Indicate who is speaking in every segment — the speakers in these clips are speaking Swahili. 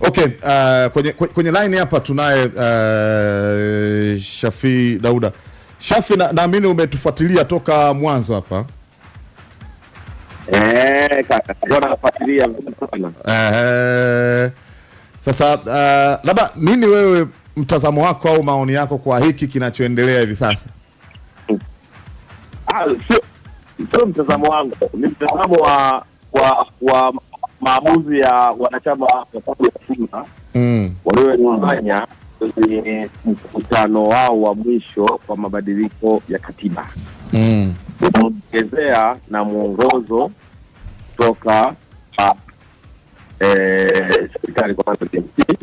Speaker 1: Okay, kwenye line hapa tunaye Shafi Dauda. Shafi, naamini umetufuatilia toka mwanzo hapa.
Speaker 2: Kaka, nafuatilia sana.
Speaker 1: Sasa labda nini wewe mtazamo wako au maoni yako kwa hiki kinachoendelea hivi sasa?
Speaker 2: Sio mtazamo wangu, ni mtazamo wa maamuzi ya wanachama wa Simba waliofanya kwenye mkutano wao wa mwisho kwa mabadiliko ya katiba. Kuongezea na mwongozo kutoka serikali kwa DMT.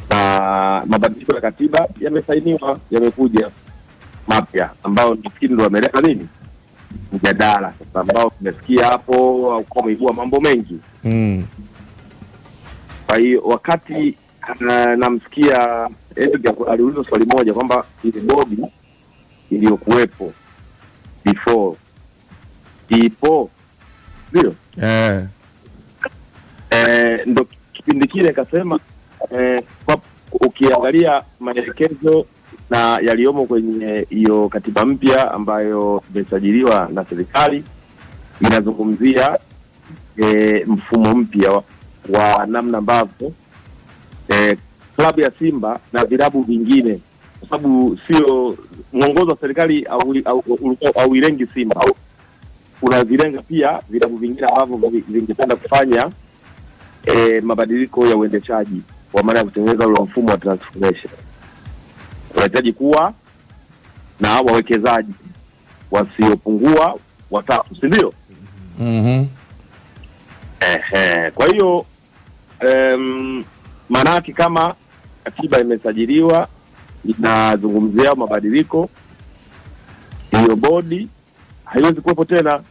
Speaker 2: Na mabadiliko ya katiba yamesainiwa, yamekuja mapya ambao nafikiri ndio wameleta nini mjadala sasa, ambao tumesikia hapo au kumeibua mambo mengi. Kwa hiyo wakati namsikia Edgar aliuliza swali moja kwamba ile bodi iliyokuwepo before ipo ndio ndo kipindi kile akasema kwa ukiangalia maelekezo na yaliomo kwenye hiyo katiba mpya ambayo imesajiliwa na serikali, inazungumzia mfumo mpya wa namna ambavyo klabu ya Simba na vilabu vingine, kwa sababu sio mwongozo wa serikali au ilengi Simba, unavilenga pia vilabu vingine ambavyo vingependa kufanya mabadiliko ya uendeshaji kwa maana ya kutengeneza ule mfumo wa transformation. Unahitaji kuwa na wawekezaji wasiopungua 3, si ndio? Kwa hiyo maanake kama katiba imesajiliwa inazungumzia mabadiliko, hiyo bodi haiwezi kuwepo tena.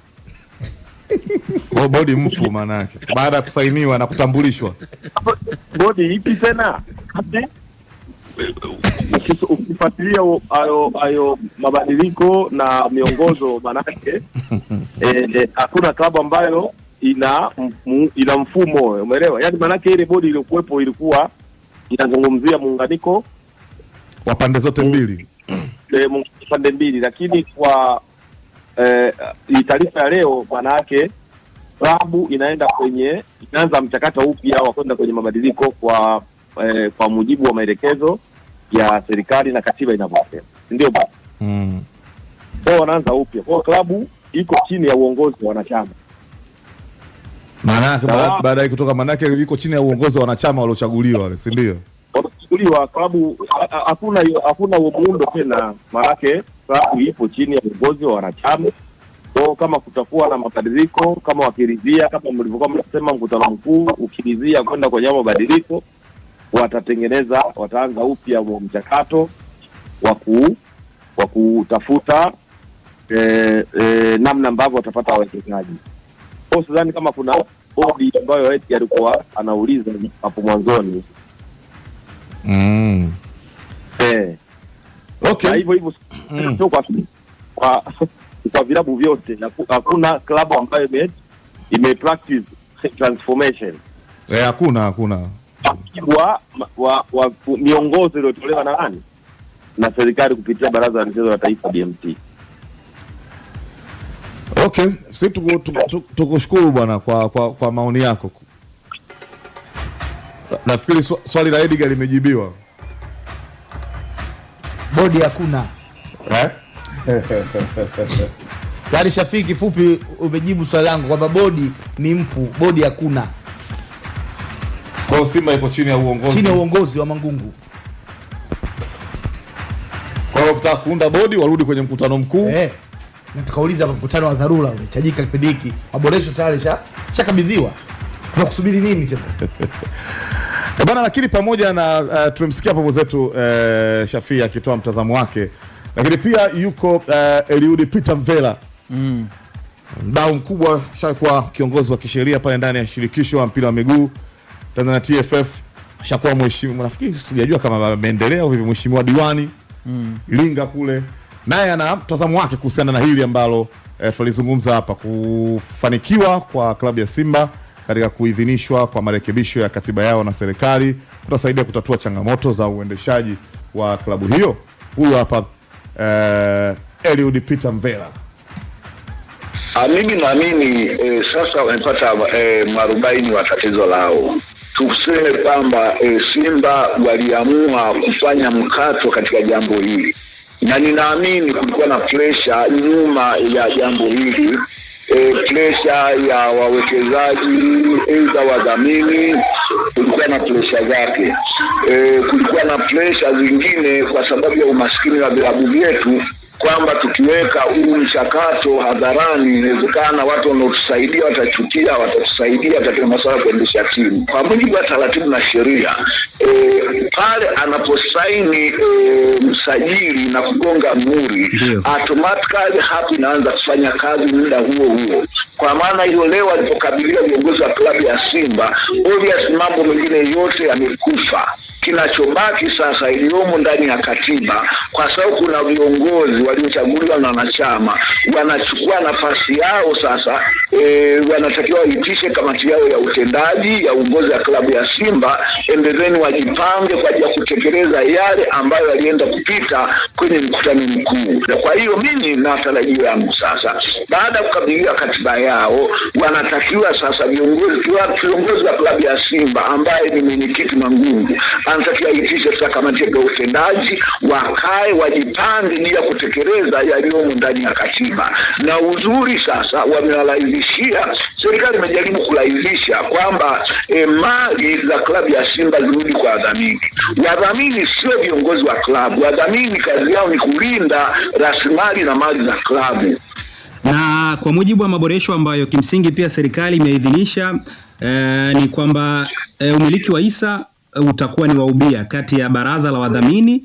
Speaker 1: Kwa bodi mfu maanake baada ya kusainiwa na kutambulishwa.
Speaker 2: Bodi ipi tena? Ukifuatilia hayo mabadiliko na miongozo maanake hakuna klabu ambayo ina mfumo, umeelewa? Yaani maanake ile bodi iliyokuwepo ilikuwa inazungumzia muunganiko
Speaker 1: wa pande zote mbili.
Speaker 2: Pande mbili, lakini kwa taarifa ya leo maanake klabu inaanza mchakato upya wa kwenda kwenye mabadiliko kwa mujibu wa maelekezo ya serikali na katiba inavyosema. Ndio bwana. Kwa wanaanza upya. Kwa klabu iko chini ya uongozi wa wanachama.
Speaker 1: Maana baada ya kutoka manake iko chini ya uongozi wa wanachama waliochaguliwa wale, si ndio?
Speaker 2: Waliochaguliwa, klabu hakuna muundo tena. Maana klabu ipo chini ya uongozi wa wanachama. Kwa kama kutakuwa na mabadiliko, kama wakiridhia, kama mlivyokuwa mnasema mkutano mkuu ukiridhia kwenda kwenye mabadiliko, wataanza upya mchakato wa kutafuta namna ambavyo watapata wawekezaji. Kwa sidhani kama kuna bodi ambayo eti alikuwa anauliza hapo mwanzoni.
Speaker 1: Okay.
Speaker 2: Hivyo kwa vilabu vyote hakuna klabu ambayo ime-practice transformation.
Speaker 1: Hakuna.
Speaker 2: wa miongozo iliyotolewa na nani? Na serikali kupitia Baraza la Michezo la Taifa DMT.
Speaker 1: Okay, sisi tukushukuru bwana kwa maoni yako. Nafikiri swali la Edgar limejibiwa.
Speaker 3: Bodi hakuna. Yaani Shafiki, kifupi umejibu swali langu kwamba bodi ni mfu, bodi hakuna.
Speaker 1: Kwa Simba ipo chini ya uongozi
Speaker 3: wa Mangungu.
Speaker 1: Kwa hiyo kutaka kuunda bodi warudi kwenye mkutano mkuu.
Speaker 3: Na tukauliza mkutano wa dharura unahitajika kipindi hiki. Maboresho tayari shakabidhiwa. Kuna kusubiri nini tena?
Speaker 1: Bana, lakini pamoja na tumemsikia pamoja zetu Shafii akitoa mtazamo wake, lakini pia yuko Eliud Peter Mvela. Mdau mkubwa, shakuwa kiongozi wa kisheria pale ndani ya shirikisho la mpira wa miguu Tanzania TFF, shakuwa mheshimiwa, nafikiri sijajua kama ameendelea hivi, mheshimiwa diwani Iringa kule, naye ana mtazamo wake kuhusiana na hili ambalo tulizungumza hapa, kufanikiwa kwa klabu ya Simba katika kuidhinishwa kwa marekebisho ya katiba yao na serikali kutasaidia kutatua changamoto za uendeshaji wa klabu hiyo. Huyu hapa Eliud Peter Mvela.
Speaker 4: Mimi naamini sasa wamepata mwarobaini wa tatizo lao. Tuseme kwamba Simba waliamua kufanya mkato katika jambo hili, na ninaamini kulikuwa na pressure nyuma ya jambo hili, pressure ya wawekezaji, za wadhamini, kulikuwa na pressure zake, kulikuwa na pressure zingine kwa sababu ya umaskini wa vilabu vyetu, kwamba tukiweka huu mchakato hadharani inawezekana watu wanaotusaidia watachukia, watatusaidia katika masuala ya kuendesha timu. Kwa mujibu wa taratibu na sheria, pale anaposaini msajili na kugonga muhuri, automatically hapo inaanza kufanya kazi muda huo huo. Kwa maana hiyo leo alipokabilia viongozi wa klabu ya Simba, obvious mambo mengine yote yamekufa. Kinachobaki sasa iliyomo ndani ya katiba, kwa sababu kuna viongozi waliochaguliwa na wanachama wanachukua nafasi yao sasa, wanatakiwa waitishe kamati yao ya utendaji ya uongozi wa klabu ya Simba, endezeni wajipange kwa ajili ya kutekeleza yale ambayo yalienda kupita kwenye mkutano mkuu. Kwa hiyo mimi na tarajio yangu sasa, baada ya kukabilia katiba yao, wanatakiwa sasa viongozi wa klabu ya Simba ambaye ni mwenyekiti Mangungu anatakiwa aitishe sasa kamati ya utendaji, wakae wajipange ili ya kutekeleza yaliyomo ndani ya katiba. Na uzuri sasa wamewalaizishia, serikali imejaribu kulaizisha kwamba mali za klabu ya Simba zirudi kwa wadhamini. Wadhamini sio viongozi wa klabu, wadhamini kazi yao ni kulinda rasilimali na mali za klabu.
Speaker 5: Na kwa mujibu wa maboresho ambayo kimsingi pia serikali imeidhinisha, ni kwamba umiliki wa hisa utakuwa ni waubia kati ya baraza la wadhamini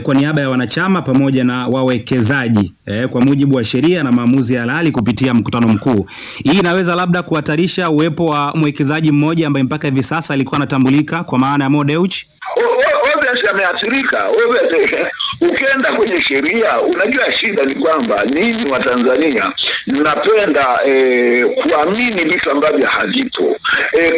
Speaker 5: kwa niaba ya wanachama pamoja na wawekezaji kwa mujibu wa sheria na maamuzi ya halali kupitia mkutano mkuu. Hii inaweza labda kuhatarisha uwepo wa mwekezaji mmoja ambaye mpaka hivi sasa alikuwa anatambulika kwa maana ya Mo Dewji.
Speaker 4: Ameathirika. Ukienda kwenye sheria, unajua shida ni kwamba ninyi wa Tanzania mnapenda kuamini vitu ambavyo havipo.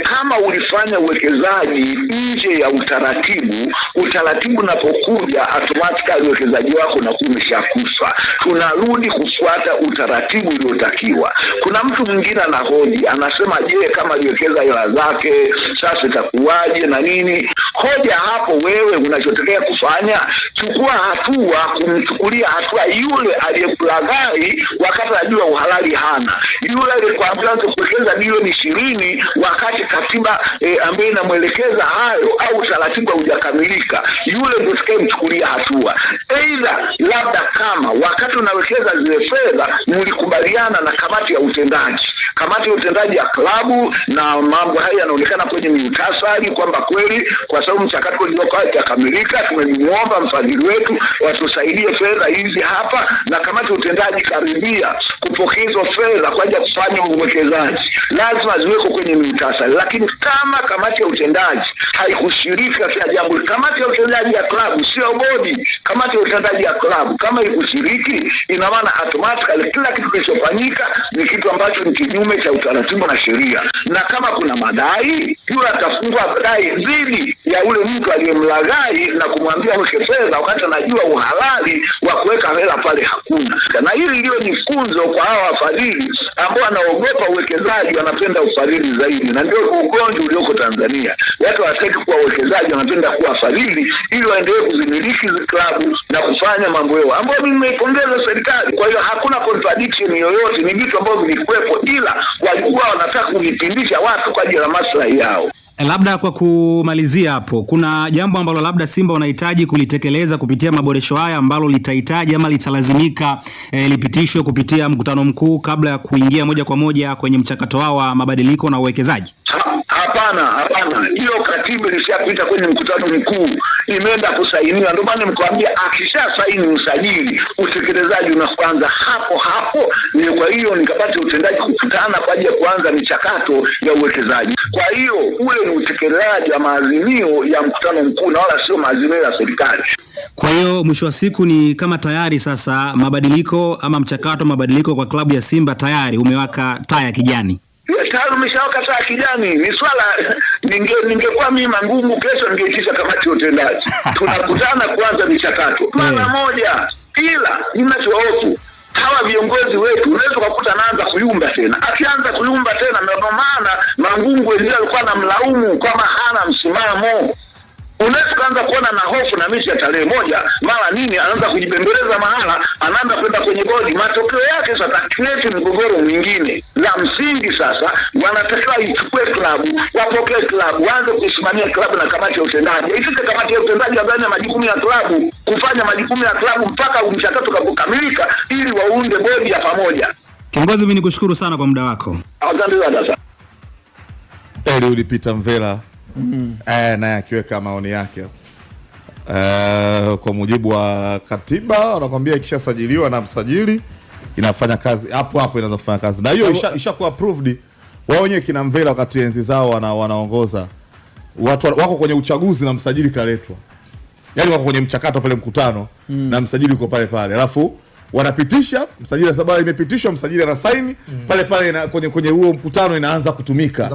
Speaker 4: Kama ulifanya uwekezaji nje ya utaratibu unapokuja automatically uwekezaji wako unakuwa umeshakufa. Tunarudi kufuata utaratibu uliotakiwa. Kuna mtu mwingine anahoji, anasema je, kama aliwekeza hela zake sasa itakuwaje na nini? Hoja hapo, wewe unachotakiwa kufanya, chukua hatua kumchukulia hatua yule aliyekulaghai wakati anajua uhalali hana. Yule aliyekwambia kuwekeza milioni 20 wakati katiba ambayo inamwelekeza hayo au taratibu hujakamilika, yule ndio tutakayemchukulia hatua. Aidha labda kama wakati unawekeza zile fedha mlikubaliana na kamati ya utendaji. Kamati ya utendaji ya klabu na mambo haya yanaonekana kwenye muhtasari kwamba kweli kwa sababu mchakato uliokuwa ukikamilika tumemwomba mfadhili wetu watusaidie fedha hizi hapa, na kamati ya utendaji karibia kupokezwa fedha kwa ajili ya kufanya uwekezaji, lazima ziweko kwenye muhtasari. Lakini kama kamati ya utendaji haikushiriki katika jambo, kamati ya utendaji ya klabu sio bodi, kamati ya utendaji ya klabu kama haikushiriki, ina maana automatically kila kitu kilichofanyika ni kitu ambacho ni kinyume cha utaratibu na sheria. Na kama kuna madai, yule atafungua madai dhidi ya ule mtu aliyemlaghai na kumwambia weke fedha wakati anajua uhalali wa kuweka hela pale hakuna. Na hili ndio ni funzo kwa hawa wafadhili ambao wanaogopa uwekezaji, wanapenda ufadhili zaidi, na ndio ugonjwa ulioko Tanzania. Watu hawataki kuwa wawekezaji, wanapenda kuwa wafadhili ili waendelee kuzimiliki klabu na kufanya mambo yao ambayo mimi nimeipongeza serikali. Kwa hiyo hakuna contradiction yoyote, ni vitu ambavyo vilikuwepo, ila walikuwa wanataka kuvipindisha watu kwa ajili ya maslahi yao.
Speaker 5: Labda kwa kumalizia hapo, kuna jambo ambalo labda Simba wanahitaji kulitekeleza kupitia maboresho haya ambalo litahitaji ama litalazimika lipitishwe kupitia mkutano mkuu kabla ya kuingia moja kwa moja kwenye mchakato wao wa mabadiliko na uwekezaji?
Speaker 4: Hapana. Hiyo katiba ilishapita kwenye mkutano mkuu, imeenda kusainiwa. Ndio maana nimekwambia akisha saini msajili, utekelezaji unaanza hapo. Kwa hiyo nikapata utendaji kukutana kwa ajili ya kuanza michakato ya uwekezaji. Kwa hiyo ule ni utekelezaji wa maazimio ya mkutano mkuu na wala sio maazimio ya serikali.
Speaker 5: Kwa hiyo mwisho wa siku ni kama tayari sasa mabadiliko ama mchakato mabadiliko kwa klabu ya Simba tayari umewaka taa ya kijani.
Speaker 4: tayari umeshawaka taa kijani. Ni swala ningekuwa mimi Mangungu, kesho ningeitisha kamati ya utendaji tunakutana kuanza michakato mara moja, ila ninachohofu hawa viongozi wetu unaweza kukuta anaanza kuyumba tena. Akianza kuyumba tena, ndio maana Mangungu ndio alikuwa anamlaumu kama hana msimamo. Unaweza kuanza kuona na hofu na misi ya tarehe moja mara nini anaanza kujibembeleza mahala, anaanza kwenda kwenye bodi. Matokeo yake sasa kilete mgogoro mwingine. La msingi sasa wanatakiwa ichukue klabu, wapokee klabu, waanze kusimamia klabu na kamati ya utendaji. Ifike kamati ya utendaji ambayo majukumu ya klabu, kufanya majukumu ya klabu mpaka mchakato ukamilika ili waunde bodi ya pamoja.
Speaker 5: Kiongozi, mimi nikushukuru sana kwa muda wako.
Speaker 4: Asante sana.
Speaker 1: Eliud Peter Mvela naye akiweka maoni yake. Kwa mujibu wa katiba wanakuambia ikishasajiliwa na msajili inafanya kazi hapo hapo, inaanza kufanya kazi, na hiyo ishakuwa approved. Wao wenyewe kina Mvela wakati enzi zao wanaongoza watu wako kwenye uchaguzi na msajili kaletwa, yani wako kwenye mchakato pale mkutano na msajili uko pale pale, alafu wanapitisha msajili, sababu imepitishwa, msajili ana saini pale pale kwenye huo mkutano inaanza kutumika.